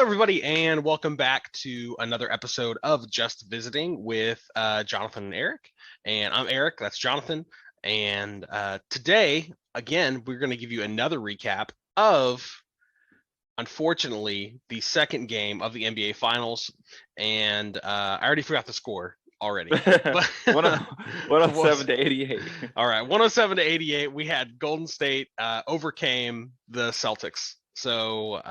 everybody, and welcome back to another episode of Just Visiting with Jonathan and Eric. And I'm Eric, that's Jonathan. And today, again, we're going to give you another recap of, unfortunately, the second game of the NBA Finals. And I already forgot the score already. But 107 to 88. All right, 107 to 88. We had Golden State overcame the Celtics. So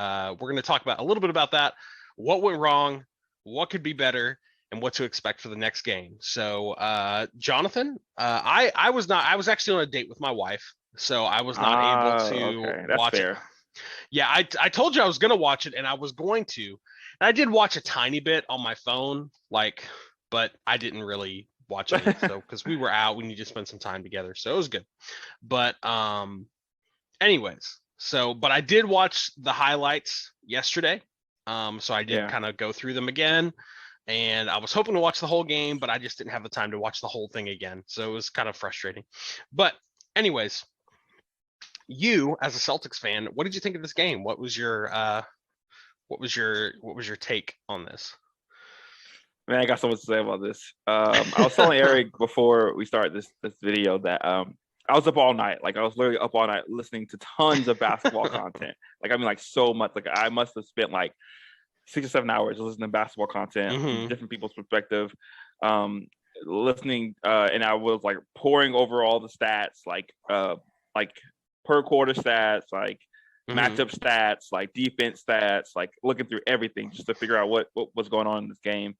we're going to talk about a little bit about that, what went wrong, what could be better, and what to expect for the next game. So Jonathan, I was actually on a date with my wife, so I was not able to watch it. Yeah, I told you I was going to watch it, and I was going to. And I did watch a tiny bit on my phone, but I didn't really watch it. So because we were out, we needed to spend some time together, so it was good. But anyways. So, but I did watch the highlights yesterday. So I did kind of go through them again, and I was hoping to watch the whole game, but I just didn't have the time to watch the whole thing again. So it was kind of frustrating. But anyways, you as a Celtics fan, what did you think of this game? What was your take on this? Man, I got so much to say about this. I was telling Eric before we started this video that I was up all night. Like, I was literally up all night listening to tons of basketball content. So much. Like, I must have spent like 6 or 7 hours listening to basketball content, from different people's perspective, listening, and I was like pouring over all the stats, like per quarter stats, like matchup stats, like defense stats, like looking through everything just to figure out what was going on in this game.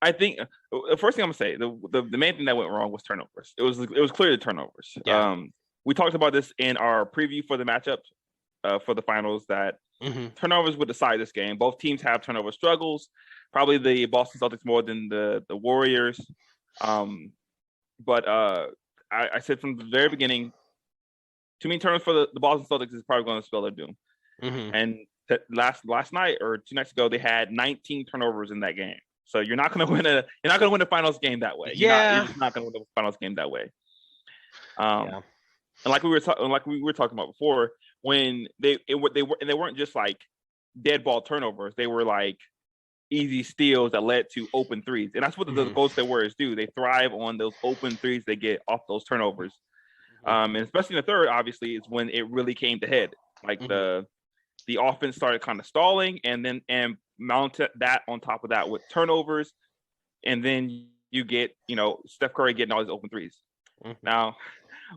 I think the first thing I'm gonna say, the main thing that went wrong was turnovers. It was clear the turnovers. Yeah. We talked about this in our preview for the matchup for the finals, that turnovers would decide this game. Both teams have turnover struggles. Probably the Boston Celtics more than the Warriors. But I said from the very beginning, too many turnovers for the Boston Celtics is probably going to spell their doom. And last night or 2 nights ago, they had 19 turnovers in that game. So you're not going to win a finals game that way. You're just not going to win a finals game that way. And like we were talking about before, when they weren't just like dead ball turnovers. They were like easy steals that led to open threes, and that's what the Golden State Warriors do. They thrive on those open threes they get off those turnovers. And especially in the third, obviously, is when it really came to head. Like the offense started kind of stalling, and mounted that on top of that with turnovers, and then you get Steph Curry getting all these open threes. Now,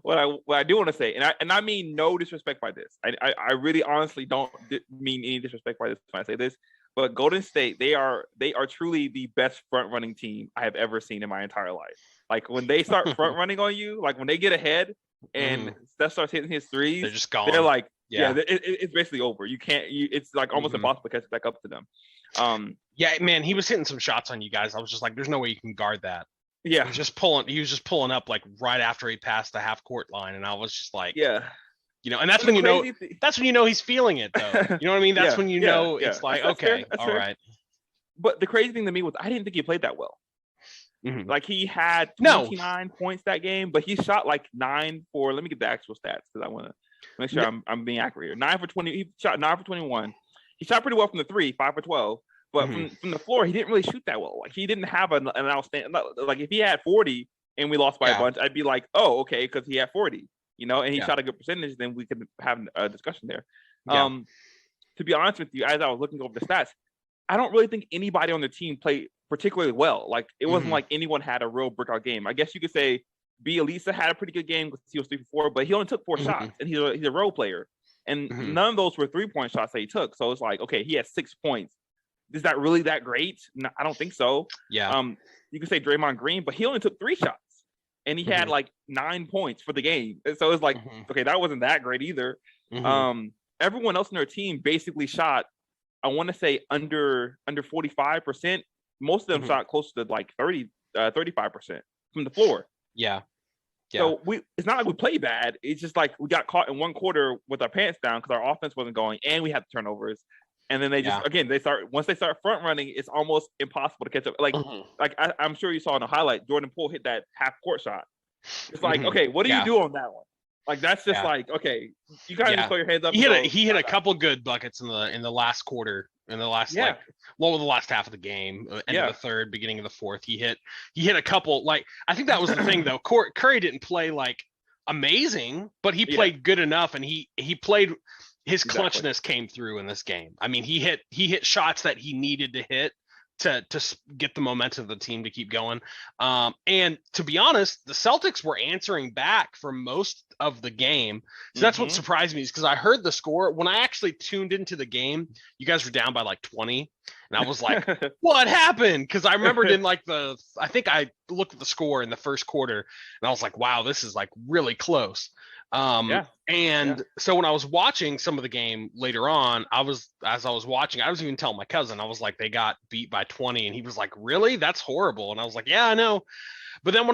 what I do want to say, and I mean no disrespect by this. I really honestly don't mean any disrespect by this when I say this, but Golden State, they are truly the best front running team I have ever seen in my entire life. Like, when they start front running on you, like when they get ahead and Steph starts hitting his threes, they're just gone. They're like, it's basically over. You can't. It's like almost impossible to catch back up to them. Yeah, man, he was hitting some shots on you guys. I was just like, there's no way you can guard that. Yeah, he was just pulling up like right after he passed the half court line, and I was just like, and that's when that's when you know he's feeling it, though. You know what I mean? That's when you know it's like, that's okay, all fair. Right. But the crazy thing to me was I didn't think he played that well. Like, he had 29 points that game, but he shot like 9 for. Let me get the actual stats because I want to make sure I'm being accurate here. 9 for 20. He shot 9 for 21. He shot pretty well from the 3, 5 for 12. But from the floor, he didn't really shoot that well. Like, he didn't have an outstanding. Like, if he had 40 and we lost by a bunch, I'd be like, oh, okay, because he had 40. And he shot a good percentage, then we could have a discussion there. To be honest with you, as I was looking over the stats, I don't really think anybody on the team played particularly well. Like, it wasn't like anyone had a real breakout game. I guess you could say Bielisa had a pretty good game because he was 3 for 4, but he only took 4 shots, and he's a role player. And none of those were 3-point shots that he took. So it's like, okay, he had 6 points. Is that really that great? No, I don't think so. Yeah. You could say Draymond Green, but he only took 3 shots, and he had like 9 points for the game. And so it's like, okay, that wasn't that great either. Everyone else in their team basically shot, I want to say under 45%. Most of them shot close to like 35% from the floor. Yeah. So it's not like we play bad. It's just like we got caught in one quarter with our pants down because our offense wasn't going, and we had the turnovers. And then they just once they start front running, it's almost impossible to catch up. Like I'm sure you saw in the highlight, Jordan Poole hit that half court shot. It's like, okay, what do you do on that one? Like that's just like, okay, you guys just throw your hands up. He hit a couple good buckets in the last quarter, in the last the last half of the game, end of the third, beginning of the fourth. He hit a couple. Like I think that was the thing though. Curry didn't play like amazing, but he played good enough, and he played. His clutchness came through in this game. I mean, he hit shots that he needed to hit to get the momentum of the team to keep going. And to be honest, the Celtics were answering back for most of the game. So that's what surprised me, is because I heard the score when I actually tuned into the game. You guys were down by like 20, and I was like, "What happened?" Because I remembered in like I think I looked at the score in the first quarter, and I was like, "Wow, this is like really close." So when I was watching some of the game later on, as I was watching, I was even telling my cousin, I was like, they got beat by 20, and he was like, really? That's horrible. And I was like, yeah, I know. But then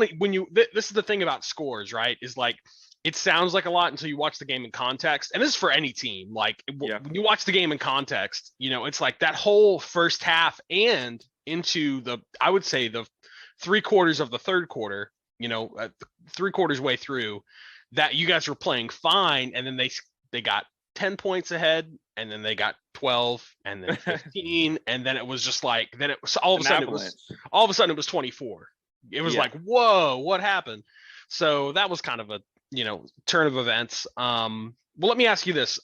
this is the thing about scores, right? Is like, it sounds like a lot until you watch the game in context. And this is for any team. Like when you watch the game in context, it's like that whole first half and into I would say the 3/4 of the third quarter, 3/4 way through, that you guys were playing fine, and then they got 10 points ahead, and then they got 12, and then 15, and then it was just like, then it was all of a sudden it was 24. It was like, whoa, what happened? So that was kind of a turn of events. Well, let me ask you this,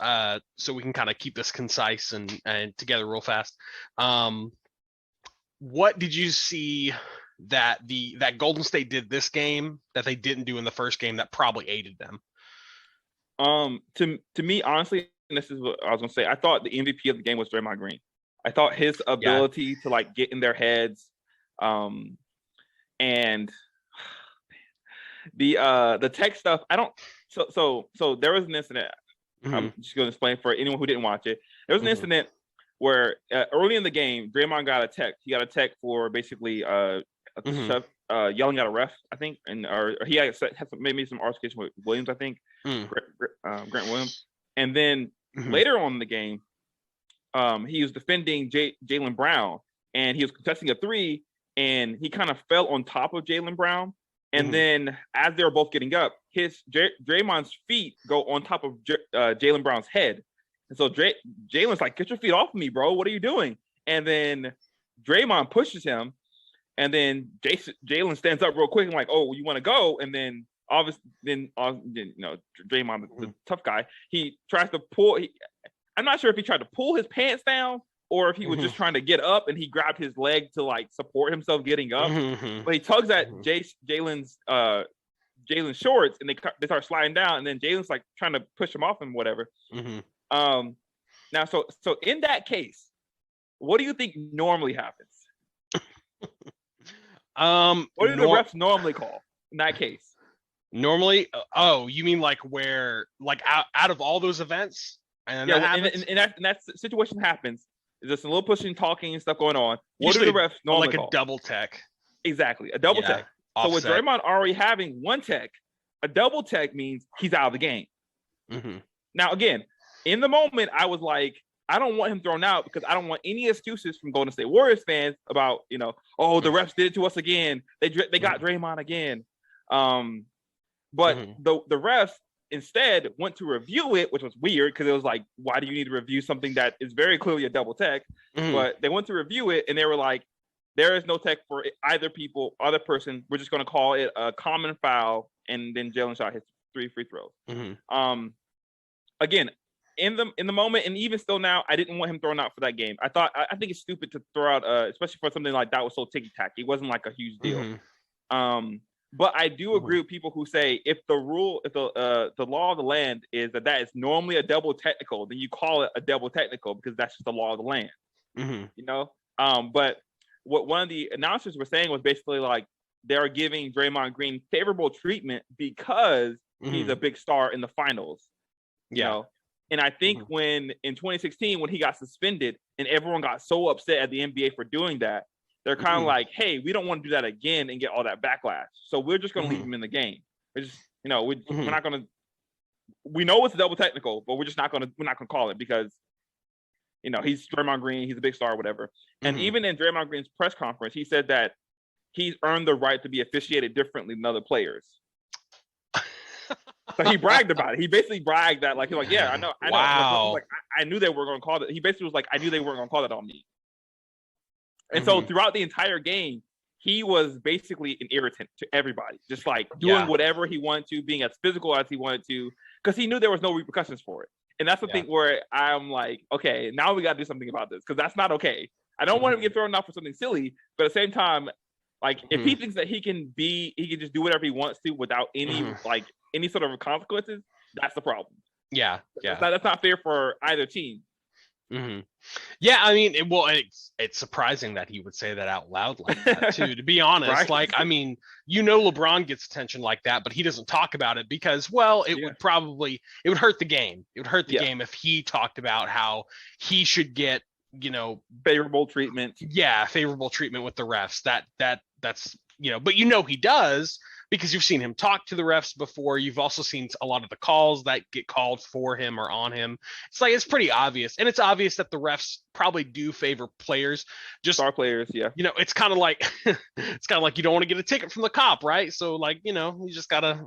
so we can kind of keep this concise and together real fast. What did you see that Golden State did this game that they didn't do in the first game that probably aided them? To me, honestly, and this is what I was gonna say, I thought the MVP of the game was Draymond Green. I thought his ability to like get in their heads, and the tech stuff. So there was an incident. I'm just gonna explain for anyone who didn't watch it. There was an incident where early in the game, Draymond got a tech. He got a tech for basically yelling at a ref, I think, or he had maybe some altercation with Williams, I think, Grant Williams. And then later on in the game, he was defending Jaylen Brown, and he was contesting a three, and he kind of fell on top of Jaylen Brown. And then as they were both getting up, Draymond's feet go on top of Jaylen Brown's head. And so Jaylen's like, "Get your feet off of me, bro. What are you doing?" And then Draymond pushes him. And then Jaylen stands up real quick and like, "Oh, you want to go?" And then obviously, Draymond, the tough guy, he tries to pull. I'm not sure if he tried to pull his pants down or if he was just trying to get up, and he grabbed his leg to like support himself getting up. But he tugs at Jaylen's shorts, and they start sliding down, and then Jaylen's like trying to push him off and whatever. Now, so in that case, what do you think normally happens? What do the refs normally call in that case? Normally, you mean like where, like out of all those events, and that situation happens. There's just a little pushing, talking, and stuff going on. What do the refs normally call? Like a double tech. Exactly, a double tech. Offset. So with Draymond already having one tech, a double tech means he's out of the game. Now, again, in the moment, I was like, I don't want him thrown out because I don't want any excuses from Golden State Warriors fans about, the refs did it to us again. They got Draymond again. But the refs instead went to review it, which was weird because it was like, why do you need to review something that is very clearly a double tech? But they went to review it, and they were like, there is no tech for either person. We're just going to call it a common foul. And then Jaylen shot his 3 free throws. Again, in the moment, and even still now, I didn't want him thrown out for that game. I think it's stupid to throw out, especially for something like that was so ticky-tacky. It wasn't like a huge deal. But I do agree with people who say if the law of the land is that is normally a double technical, then you call it a double technical because that's just the law of the land. But what one of the announcers were saying was basically like they're giving Draymond Green favorable treatment because he's a big star in the finals. You know? And I think when in 2016, when he got suspended and everyone got so upset at the NBA for doing that, they're kind of like, hey, we don't want to do that again and get all that backlash. So we're just going to leave him in the game. We're just, we're not going to, we know it's a double technical, but we're not going to call it because, he's Draymond Green, he's a big star or whatever. And even in Draymond Green's press conference, he said that he's earned the right to be officiated differently than other players. So he bragged about it. He basically bragged that, like, he's like, yeah, I know. Wow. Like, I knew they were going to call it. He basically was like, I knew they weren't going to call that on me. And Mhm. so throughout the entire game, he was basically an irritant to everybody, just like doing whatever he wanted to, being as physical as he wanted to, because he knew there was no repercussions for it. And that's the thing where I'm like, okay, now we got to do something about this, because that's not okay. I don't want him to get thrown out for something silly, but at the same time, like, if he thinks that he can just do whatever he wants to without any like any sort of consequences, that's the problem. Yeah. That's not fair for either team. Yeah, I mean, it's surprising that he would say that out loud like that too. To be honest, Right? like, I mean, LeBron gets attention like that, but he doesn't talk about it because, well, it would hurt the game. It would hurt the game if he talked about how he should get, favorable treatment. Yeah, favorable treatment with the refs. That's but he does, because you've seen him talk to the refs before. You've also seen a lot of the calls that get called for him or on him. It's like, it's pretty obvious. And it's obvious that the refs probably do favor players. Just star players, yeah. It's kind of like you don't want to get a ticket from the cop, right? So, like, you just gotta,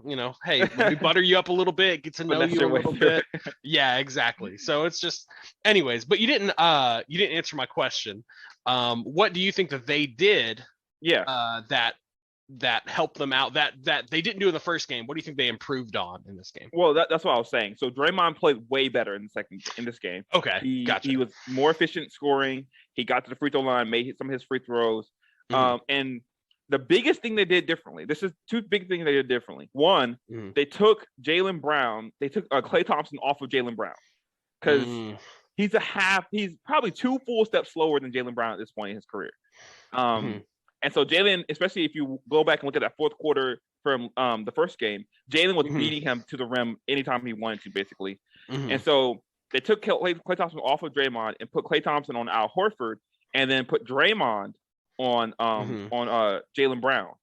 hey, let me butter you up a little bit, get to know you a little bit. Yeah, exactly. So it's just, anyways, but you didn't answer my question. What do you think that they did? Yeah. That helped them out, that they didn't do in the first game? What do you think they improved on in this game? Well, that's what I was saying. So Draymond played way better in this game. Okay, gotcha. He was more efficient scoring. He got to the free throw line, made some of his free throws. And the biggest thing they did differently, this is two big things they did differently. One, they took Klay Thompson off of Jaylen Brown, because he's probably 2 full steps slower than Jaylen Brown at this point in his career. And so Jaylen, especially if you go back and look at that fourth quarter from the first game, Jaylen was beating him to the rim anytime he wanted to, basically. And so they took Klay Thompson off of Draymond and put Klay Thompson on Al Horford, and then put Draymond on Jaylen Brown,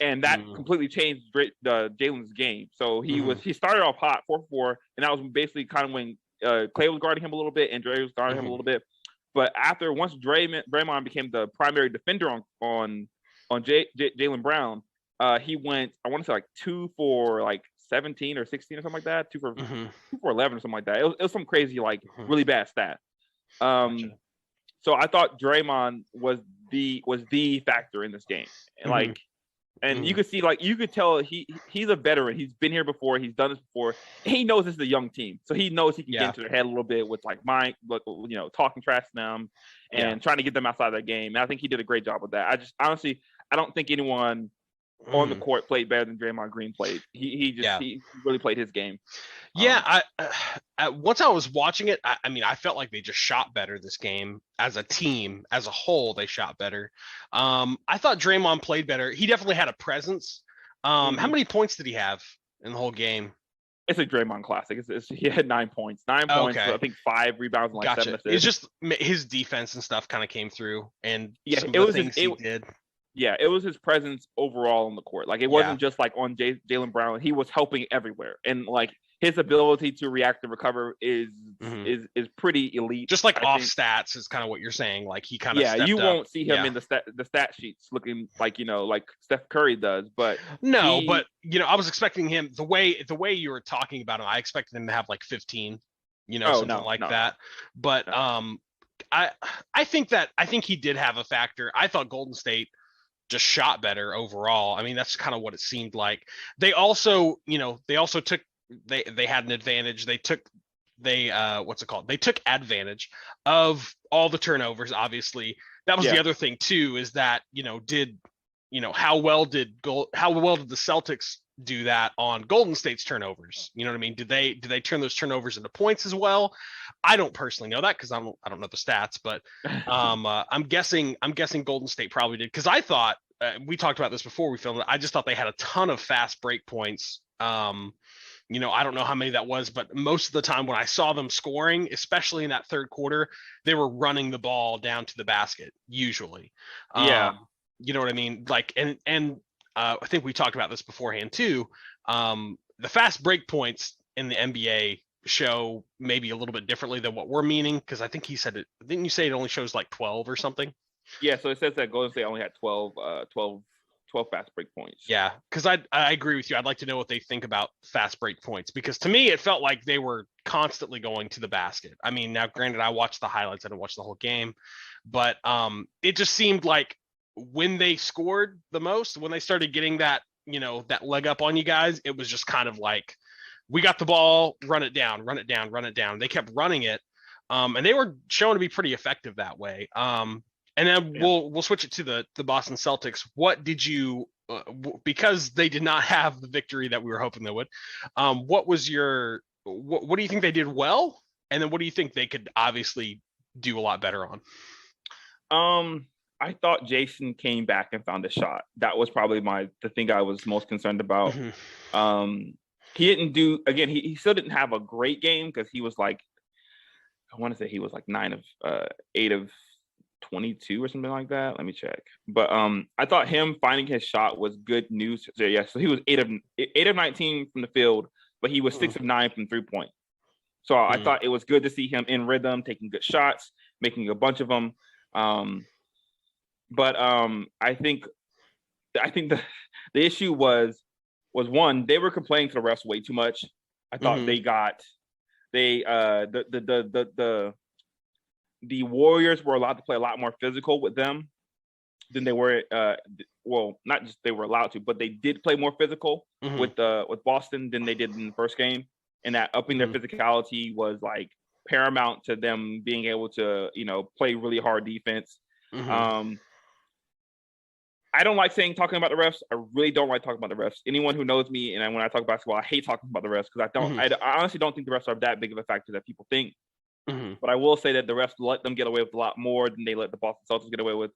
and that completely changed Jaylen's game. So he started off hot 4-4, and that was basically kind of when Klay was guarding him a little bit and Dre was guarding him a little bit. But once Draymond became the primary defender on Jaylen Brown, he went, I want to say, like 2 for like 17 or 16 or something like that, 2 for 11 or something like that. It was some crazy, like, really bad stat. Gotcha. So I thought Draymond was the factor in this game, and like, and you could tell he's a veteran. He's been here before. He's done this before. He knows this is a young team, so he knows he can get into their head a little bit with, like, talking trash to them and trying to get them outside of their game. And I think he did a great job with that. I don't think anyone on the court played better than Draymond Green played. He really played his game. Yeah, once I was watching it, I mean, I felt like they just shot better this game as a team, as a whole. They shot better. I thought Draymond played better. He definitely had a presence. How many points did he have in the whole game? It's a Draymond classic. He had 9 points. 9 points, I think 5 rebounds and like 7 assists. It's just his defense and stuff kind of came through, and some of the things he did. Yeah, it was his presence overall on the court. Like, it wasn't just like on Jaylen Brown. He was helping everywhere, and like, his ability to react and recover is pretty elite. Just like off stats is kind of what you're saying. Like, he kind of won't see him in the stat sheets looking like like Steph Curry does. But but I was expecting him the way you were talking about him. I expected him to have like 15, that. But I think he did have a factor. I thought Golden State just shot better overall. I mean, that's kind of what it seemed like. They also took. They had an advantage. They took advantage of all the turnovers. Obviously, that was the other thing too, is that, how well did the Celtics do that on Golden State's turnovers? You know what I mean? Did they turn those turnovers into points as well? I don't personally know that, because I don't know the stats, but I'm guessing Golden State probably did, because I thought we talked about this before we filmed it. I just thought they had a ton of fast break points. I don't know how many that was, but most of the time when I saw them scoring, especially in that third quarter, they were running the ball down to the basket usually. You know what I mean? Like, and I think we talked about this beforehand too. The fast break points in the NBA show maybe a little bit differently than what we're meaning, because I think he said it. Didn't you say it only shows like 12 or something? Yeah, so it says that Golden State only had 12 12 fast break points. Yeah, because I agree with you. I'd like to know what they think about fast break points, because to me it felt like they were constantly going to the basket. I mean, now granted, I watched the highlights, I didn't watch the whole game, but it just seemed like when they scored the most, when they started getting that, that leg up on you guys, it was just kind of like, we got the ball, run it down, run it down, run it down. They kept running it, and they were shown to be pretty effective that way. And then we'll switch it to the Boston Celtics. What did you, because they did not have the victory that we were hoping they would, what was your, what do you think they did well? And then what do you think they could obviously do a lot better on? I thought Jason came back and found a shot. That was probably the thing I was most concerned about. Mm-hmm. He didn't do, again, he still didn't have a great game, because he was like, I want to say he was like 8 of 22 or something like that. Let me check. But I thought him finding his shot was good news. So yeah, so he was 8 of 19 from the field, but he was 6 of 9 from 3-point. So I thought it was good to see him in rhythm, taking good shots, making a bunch of them. But I think the issue was one, they were complaining to the refs way too much. I thought the Warriors were allowed to play a lot more physical with them than they were. Well, not just they were allowed to, but they did play more physical with Boston than they did in the first game, and that upping their physicality was like paramount to them being able to, play really hard defense. I don't like talking about the refs. I really don't like talking about the refs. Anyone who knows me, and when I talk basketball, I hate talking about the refs, because I honestly don't think the refs are that big of a factor that people think. But I will say that the refs let them get away with a lot more than they let the Boston Celtics get away with.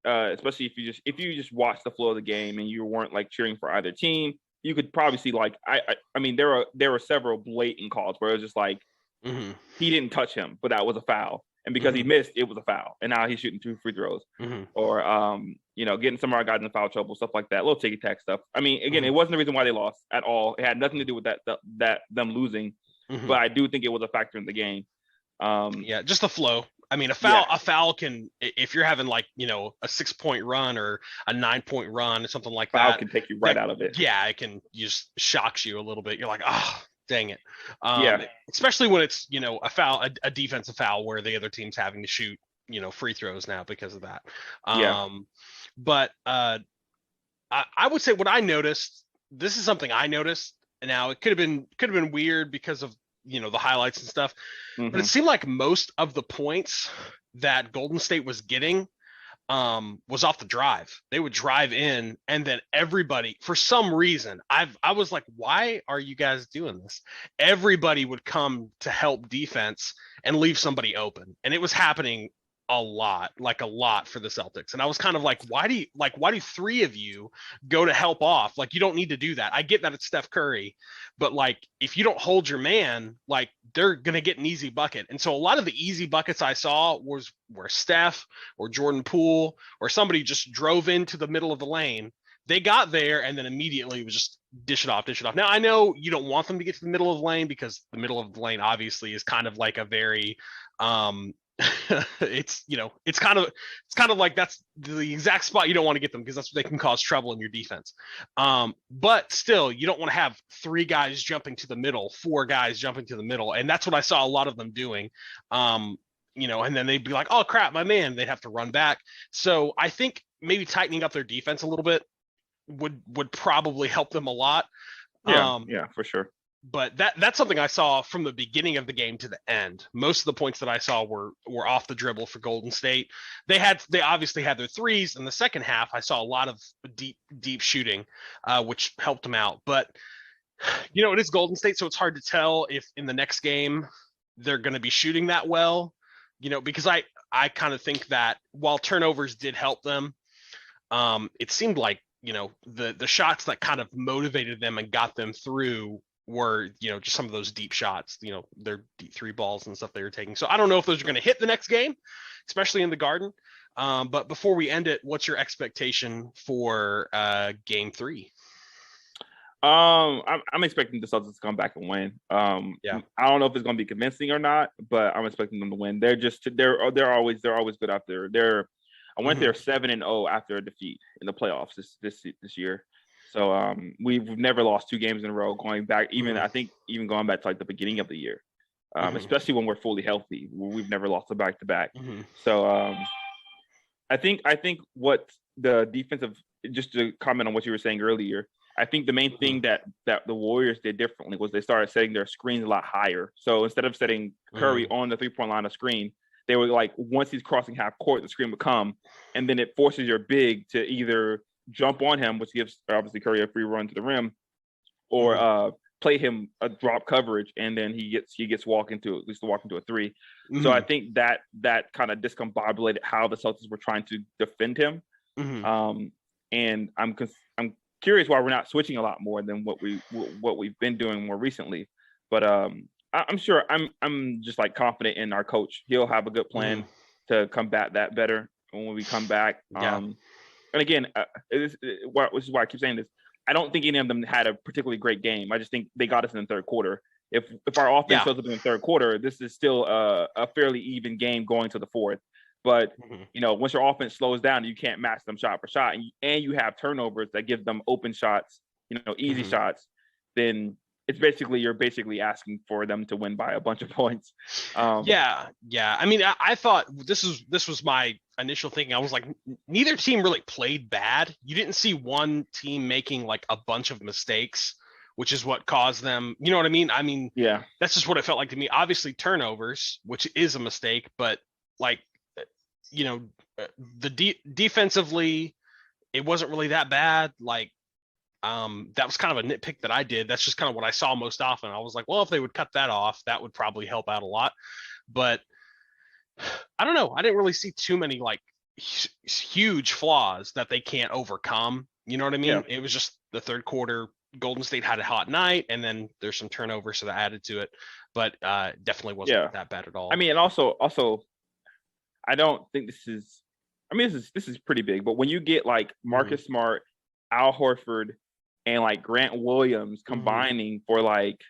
Especially if you just watch the flow of the game and you weren't like cheering for either team, you could probably see like I mean there were several blatant calls where it was just like he didn't touch him, but that was a foul. And because he missed, it was a foul. And now he's shooting 2 free throws. Or, getting some of our guys in foul trouble, stuff like that. Little ticky-tack stuff. I mean, again, it wasn't the reason why they lost at all. It had nothing to do with that them losing. But I do think it was a factor in the game. Yeah, just the flow. I mean, a foul can, if you're having like, a 6-point run or a 9-point run or something like that. Foul can take you right out of it. Yeah, it can just shocks you a little bit. You're like, oh, dang it. Especially when it's, a foul, a defensive foul where the other team's having to shoot, free throws now because of that. But I would say what I noticed, this is something I noticed. Now it could have been weird because of, the highlights and stuff, but it seemed like most of the points that Golden State was getting was off the drive. They would drive in, and then everybody, for some reason, I was like, why are you guys doing this? Everybody would come to help defense and leave somebody open. And it was happening a lot for the Celtics. And I was kind of like, why do 3 of you go to help off? Like, you don't need to do that. I get that it's Steph Curry, but like, if you don't hold your man, like, they're going to get an easy bucket. And so a lot of the easy buckets I saw were Steph or Jordan Poole or somebody just drove into the middle of the lane. They got there and then immediately was just dish it off. Now, I know you don't want them to get to the middle of the lane, because the middle of the lane obviously is kind of like a very, it's kind of like that's the exact spot you don't want to get them, because that's what they can cause trouble in your defense. But still, you don't want to have 3 guys jumping to the middle, 4 guys jumping to the middle, and that's what I saw a lot of them doing. And then they'd be like, "Oh crap, my man!" They'd have to run back. So I think maybe tightening up their defense a little bit would probably help them a lot. Yeah, for sure. But that's something I saw from the beginning of the game to the end. Most of the points that I saw were off the dribble for Golden State. They obviously had their threes in the second half. I saw a lot of deep shooting, which helped them out. But it is Golden State, so it's hard to tell if in the next game they're going to be shooting that well. Because I kind of think that while turnovers did help them, it seemed like the shots that kind of motivated them and got them through were, just some of those deep shots, their deep 3 balls and stuff they were taking. So I don't know if those are going to hit the next game, especially in the Garden. But before we end it, what's your expectation for game 3? I'm expecting the Celtics to come back and win. I don't know if it's going to be convincing or not, but I'm expecting them to win. They're always good out there. I went there 7-0 after a defeat in the playoffs this year. So we've never lost 2 games in a row going back. I think going back to like the beginning of the year, especially when we're fully healthy, we've never lost a back-to-back. So I think what the defensive, just to comment on what you were saying earlier, I think the main thing that the Warriors did differently was they started setting their screens a lot higher. So instead of setting Curry on the 3-point line of screen, they were like, once he's crossing half court, the screen would come, and then it forces your big to either jump on him, which gives obviously Curry a free run to the rim, or play him a drop coverage, and then he gets walk into a 3. So I think that kind of discombobulated how the Celtics were trying to defend him. And I'm curious why we're not switching a lot more than what we've been doing more recently. But I'm sure I'm just like confident in our coach. He'll have a good plan to combat that better when we come back. And again, this is why I keep saying this. I don't think any of them had a particularly great game. I just think they got us in the third quarter. If our offense shows up in the third quarter, this is still a fairly even game going to the fourth. But once your offense slows down, you can't match them shot for shot, and you have turnovers that give them open shots, easy shots. Then you're basically asking for them to win by a bunch of points. Yeah. I mean, I thought this was my initial thinking. I was like, neither team really played bad. You didn't see one team making like a bunch of mistakes, which is what caused them. You know what I mean? I mean, yeah, that's just what it felt like to me. Obviously, turnovers, which is a mistake, but like, defensively, it wasn't really that bad. Like, that was kind of a nitpick that I did. That's just kind of what I saw most often. I was like, well, if they would cut that off, that would probably help out a lot. But I don't know. I didn't really see too many like huge flaws that they can't overcome. You know what I mean? Yeah. It was just the third quarter. Golden State had a hot night, and then there's some turnovers, so that added to it. But definitely wasn't that bad at all. I mean, and also, I don't think this is. I mean, this is pretty big. But when you get like Marcus Smart, Al Horford, and like Grant Williams combining for like,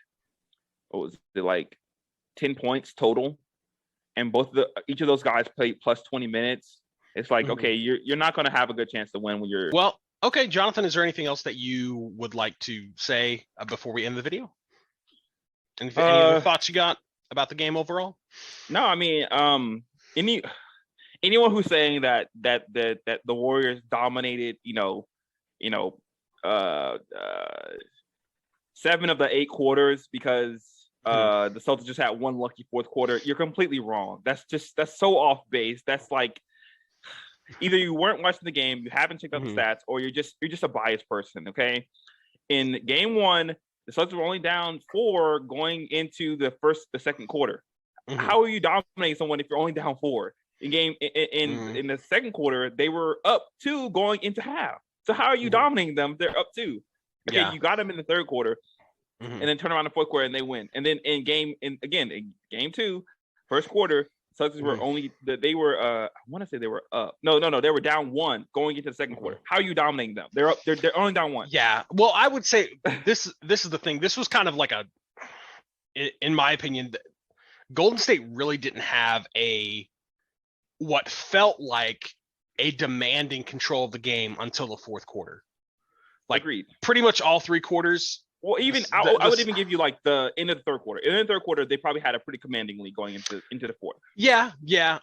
what was it, like 10 points total, and each of those guys played plus 20 minutes. It's like, okay, you're not going to have a good chance to win when you're. Well, okay, Jonathan, is there anything else that you would like to say before we end the video? Any other thoughts you got about the game overall? No, I mean, anyone who's saying that the Warriors dominated, 7 of the 8 quarters because the Celtics just had one lucky fourth quarter, you're completely wrong. That's so off base. That's like, either you weren't watching the game, you haven't checked out the stats, or you're just a biased person. Okay, in game 1, the Celtics were only down 4 going into the second quarter. How are you dominating someone if you're only down 4? In the second quarter, they were up 2 going into half. So how are you dominating them? They're up 2. Okay, you got them in the third quarter, and then turn around in the fourth quarter and they win. And then in game 2, first quarter, Celtics were they were I want to say they were up. No, they were down 1 going into the second quarter. How are you dominating them? They're up. They're only down 1. Yeah. Well, I would say this is the thing. This was kind of like in my opinion, Golden State really didn't have what felt like a demanding control of the game until the fourth quarter. Like, agreed. Pretty much all 3 quarters. Well, I would even give you like the end of the third quarter. In the third quarter, they probably had a pretty commanding lead going into the fourth. Yeah.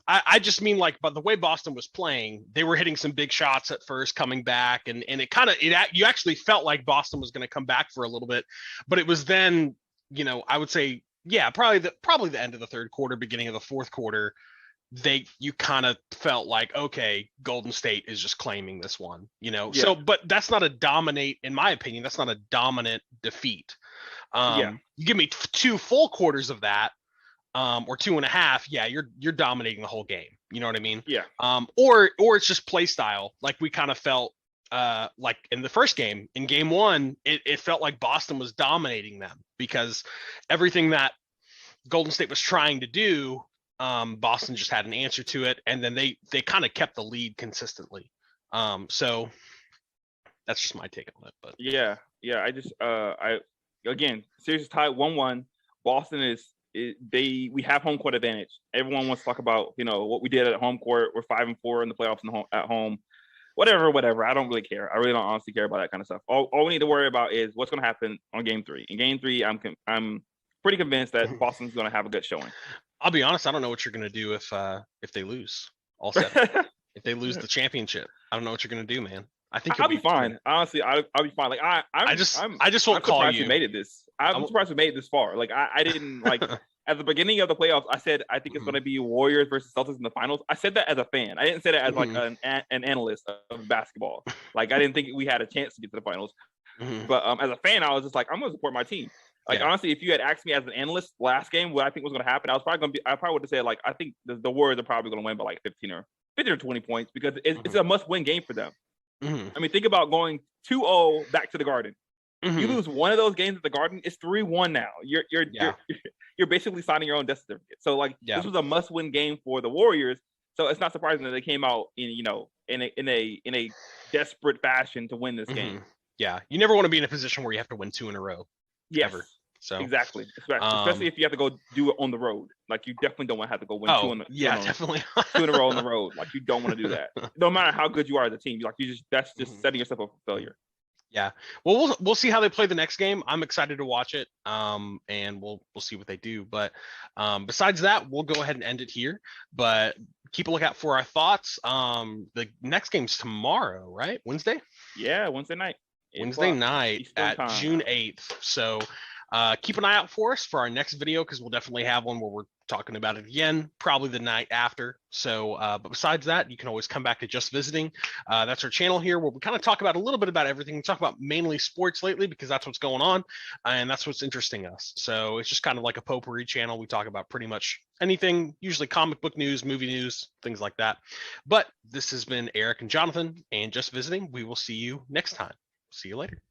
I just mean like, but the way Boston was playing, they were hitting some big shots at first, coming back, and you actually felt like Boston was going to come back for a little bit, but it was then, I would say, probably the end of the third quarter, beginning of the fourth quarter, you kind of felt like, okay, Golden State is just claiming this one, So, but that's not in my opinion, that's not a dominant defeat. You give me 2 full quarters of that, or 2.5, you're dominating the whole game. You know what I mean? Yeah. Or it's just play style. Like we kind of felt, like in the first game, in game 1, it felt like Boston was dominating them because everything that Golden State was trying to do, Boston just had an answer to it, and then they kind of kept the lead consistently. So that's just my take on it. But I just again, series tied 1-1. Boston is we have home court advantage. Everyone wants to talk about what we did at home court. We're 5-4 in the playoffs at home. Whatever. I don't really care. I really don't honestly care about that kind of stuff. All we need to worry about is what's going to happen on Game 3. In Game 3, I'm pretty convinced that Boston's going to have a good showing. I'll be honest. I don't know what you're going to do if they lose all 7. If they lose the championship, I don't know what you're going to do, man. I think I'll be fine. Honestly, I'll be fine. Like I just won't call you. We made it this. I'm surprised we made it this far. Like I didn't like at the beginning of the playoffs. I said I think it's going to be Warriors versus Celtics in the finals. I said that as a fan. I didn't say that as like an analyst of basketball. Like I didn't think we had a chance to get to the finals. But as a fan, I was just like, I'm going to support my team. Like honestly, if you had asked me as an analyst last game what I think was going to happen, I probably would have said like I think the Warriors are probably going to win by like 15 or 20 points because it's a must-win game for them. I mean, think about going 2-0 back to the Garden. You lose one of those games at the Garden, it's 3-1 now. You're basically signing your own death certificate. So like this was a must-win game for the Warriors. So it's not surprising that they came out in a desperate fashion to win this game. Yeah, you never want to be in a position where you have to win 2 in a row. Yes. Ever. So exactly, especially if you have to go do it on the road. Like you definitely don't want to have to go win 2 in definitely 2 in a row on the road. Like you don't want to do that. No matter how good you are as a team, that's just setting yourself up for failure. Yeah. Well, we'll see how they play the next game. I'm excited to watch it. And we'll see what they do. But besides that, we'll go ahead and end it here. But keep a lookout for our thoughts. The next game's tomorrow, right? Wednesday? Yeah, Wednesday night. Wednesday night Eastern at time. June 8th. So keep an eye out for us for our next video because we'll definitely have one where we're talking about it again, probably the night after. So, but besides that, you can always come back to Just Visiting. That's our channel here where we kind of talk about a little bit about everything. We talk about mainly sports lately because that's what's going on and that's what's interesting us. So it's just kind of like a potpourri channel. We talk about pretty much anything, usually comic book news, movie news, things like that. But this has been Eric and Jonathan and Just Visiting. We will see you next time. See you later.